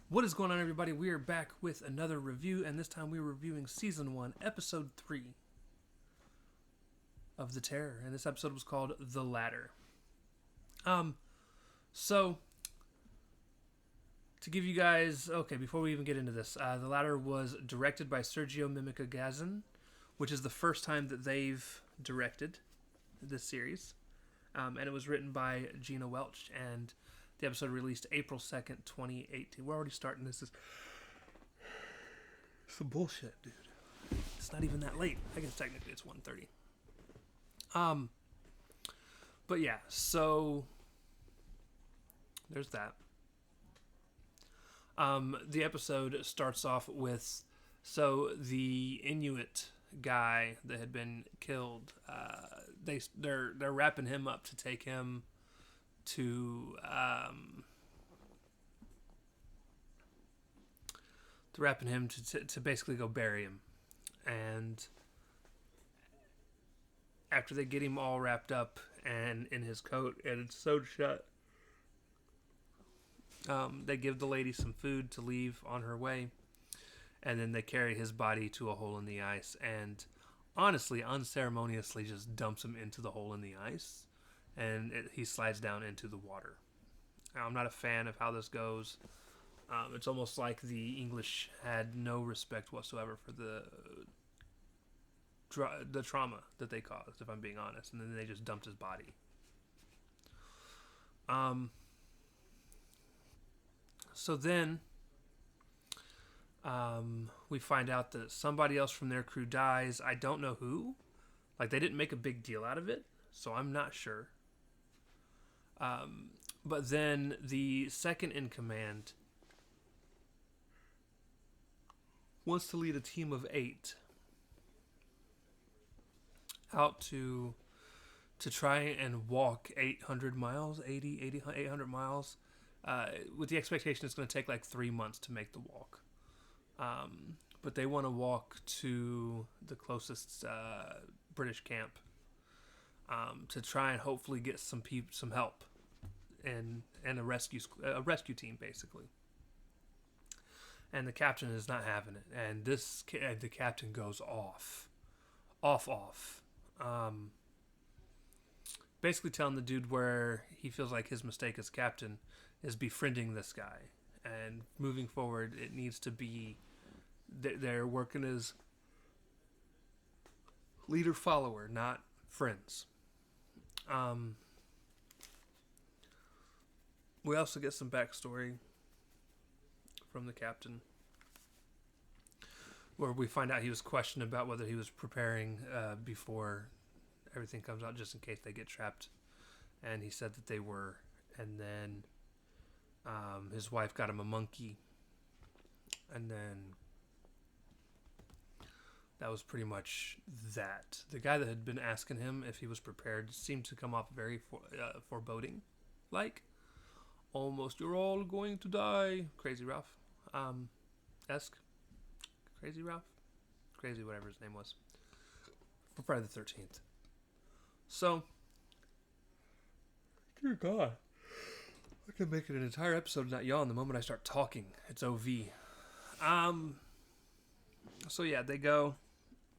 What is going on, everybody? We are back with another review, and this time we're reviewing Season 1, Episode 3 of The Terror. And this episode was called The Ladder. So, to give you guys... Okay, before we even get into this, The Ladder was directed by Sergio Mimica-Gazin, which is the first time that they've directed this series. And it was written by Gina Welch, and the episode released April 2nd, 2018. We're already starting. This is some bullshit, dude. It's not even that late. I guess technically it's 1:30. But yeah, so there's that. The episode starts off with the Inuit guy that had been killed. They're wrapping him up to take him to basically go bury him. And after they get him all wrapped up and in his coat and it's sewed shut, they give the lady some food to leave on her way, and then they carry his body to a hole in the ice and honestly, unceremoniously just dumps him into the hole in the ice, and he slides down into the water. Now, I'm not a fan of how this goes. It's almost like the English had no respect whatsoever for the trauma that they caused, if I'm being honest, and then they just dumped his body. So then we find out that somebody else from their crew dies. I don't know who. Like, they didn't make a big deal out of it, so I'm not sure. But then the second in command wants to lead a team of 8 out to try and walk 800 miles, 800 miles, with the expectation it's going to take like 3 months to make the walk. But they want to walk to the closest British camp to try and hopefully get some help and a rescue team, basically. And the captain is not having it, and the captain goes off, basically telling the dude where he feels like his mistake as captain is befriending this guy, and moving forward, it needs to be they're working as leader follower, not friends. We also get some backstory from the captain, where we find out he was questioned about whether he was preparing before everything comes out, just in case they get trapped, and he said that they were. And then his wife got him a monkey, and then that was pretty much that. The guy that had been asking him if he was prepared seemed to come off very foreboding, like almost "you're all going to die," Crazy Ralph esque. Crazy Ralph? Crazy whatever his name was. For Friday the 13th. So, dear God, I can make it an entire episode and not yawn the moment I start talking. It's OV. So yeah, they go,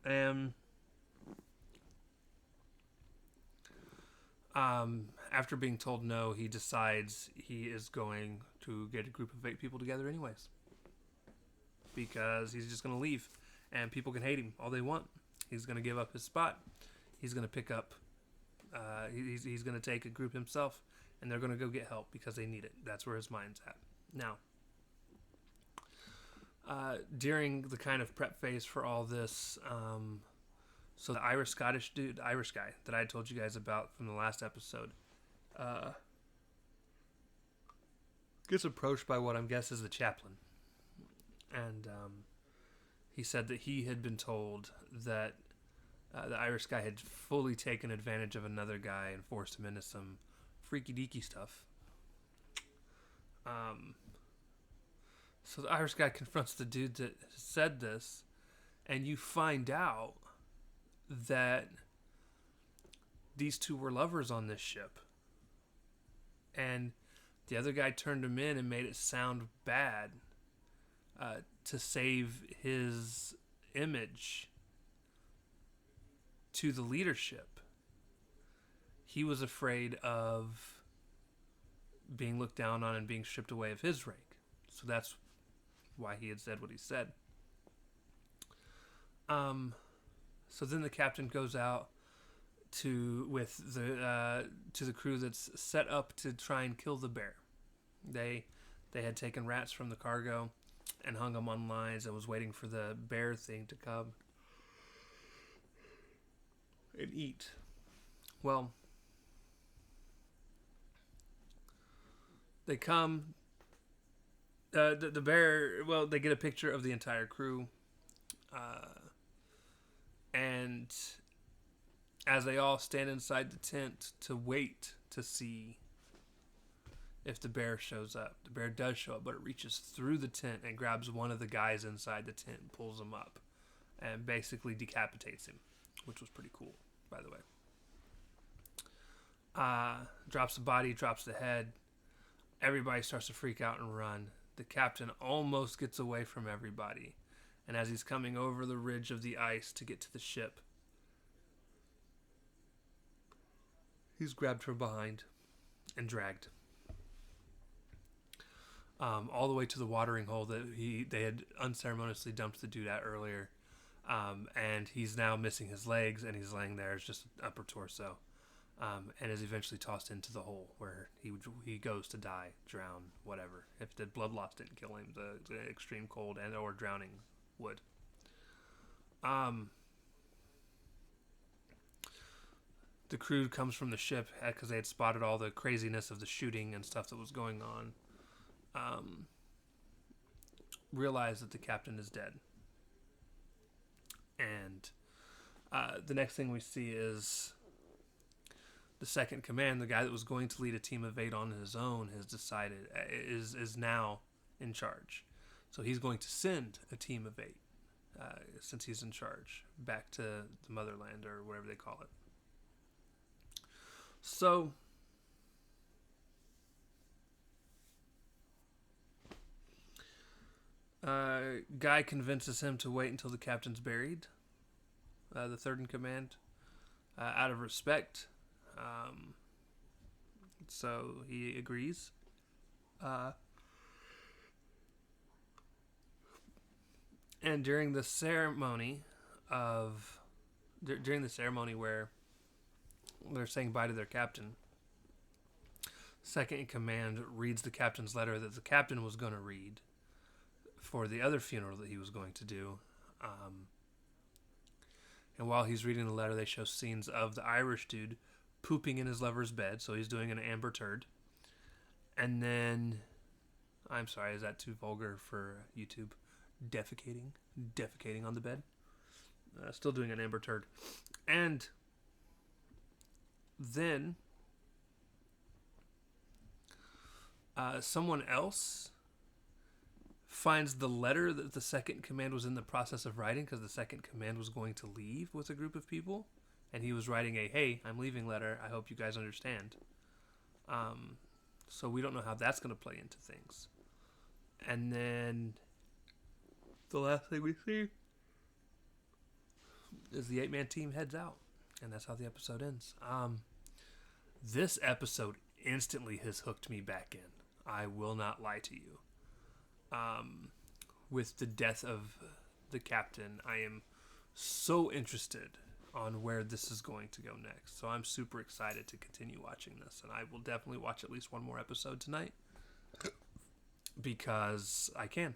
and after being told no, he decides he is going to get a group of 8 people together anyways, because he's just going to leave, and people can hate him all they want. He's going to give up his spot. He's going to pick up, he's going to take a group himself, and they're going to go get help because they need it. That's where his mind's at. Now, during the kind of prep phase for all this, so the Irish guy that I told you guys about from the last episode, gets approached by what I'm guessing is the chaplain. And he said that he had been told that the Irish guy had fully taken advantage of another guy and forced him into some freaky deaky stuff. So the Irish guy confronts the dude that said this, and you find out that these two were lovers on this ship. And the other guy turned him in and made it sound bad to save his image to the leadership. He was afraid of being looked down on and being stripped away of his rank. So that's why he had said what he said. So then the captain goes out to the crew that's set up to try and kill the bear. They had taken rats from the cargo and hung them on lines and was waiting for the bear thing to come and eat. Well, they come. The bear. Well, they get a picture of the entire crew, and as they all stand inside the tent to wait to see if the bear shows up. The bear does show up, but it reaches through the tent and grabs one of the guys inside the tent and pulls him up and basically decapitates him, which was pretty cool, by the way. Drops the body, drops the head. Everybody starts to freak out and run. The captain almost gets away from everybody. And as he's coming over the ridge of the ice to get to the ship, he's grabbed from behind and dragged. All the way to the watering hole that they had unceremoniously dumped the dude at earlier. And he's now missing his legs, and he's laying there as just an upper torso. And is eventually tossed into the hole where he goes to die, drown, whatever. If the blood loss didn't kill him, the extreme cold and or drowning would. The crew comes from the ship because they had spotted all the craziness of the shooting and stuff that was going on. Realize that the captain is dead. And the next thing we see is the second command, the guy that was going to lead a team of 8 on his own, has decided is now in charge. So he's going to send a team of 8, since he's in charge, back to the motherland or whatever they call it. So Guy convinces him to wait until the captain's buried, the third in command, out of respect. So he agrees. And during the ceremony where they're saying bye to their captain, second in command reads the captain's letter that the captain was going to read for the other funeral that he was going to do. And while he's reading the letter, they show scenes of the Irish dude pooping in his lover's bed. So he's doing an amber turd. And then, I'm sorry, is that too vulgar for YouTube? Defecating on the bed. Still doing an amber turd. And then someone else finds the letter that the second command was in the process of writing, because the second command was going to leave with a group of people, and he was writing a "Hey, I'm leaving" letter. I hope you guys understand. So we don't know how that's going to play into things. And then the last thing we see is the 8-man team heads out, and that's how the episode ends. This episode instantly has hooked me back in. I will not lie to you. With the death of the captain, I am so interested on where this is going to go next. So I'm super excited to continue watching this, and I will definitely watch at least one more episode tonight because I can.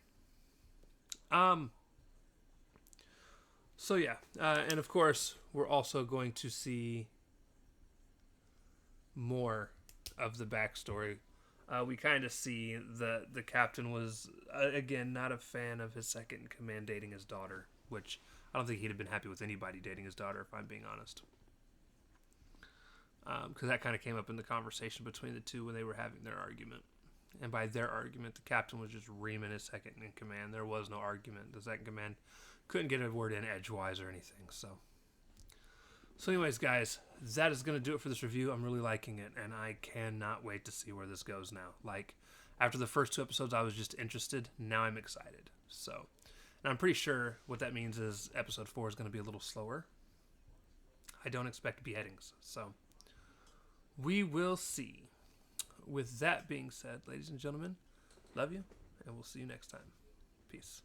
So yeah, and of course we're also going to see more of the backstory. We kind of see that the captain was, again, not a fan of his second in command dating his daughter, which I don't think he'd have been happy with anybody dating his daughter, if I'm being honest. Because that kind of came up in the conversation between the two when they were having their argument. And by their argument, the captain was just reaming his second in command. There was no argument. The second command couldn't get a word in edgewise or anything. So anyways, guys, that is going to do it for this review. I'm really liking it, and I cannot wait to see where this goes now. Like, after the first 2 episodes, I was just interested. Now I'm excited. So, and I'm pretty sure what that means is episode 4 is going to be a little slower. I don't expect beheadings, so we will see. With that being said, ladies and gentlemen, love you, and we'll see you next time. Peace.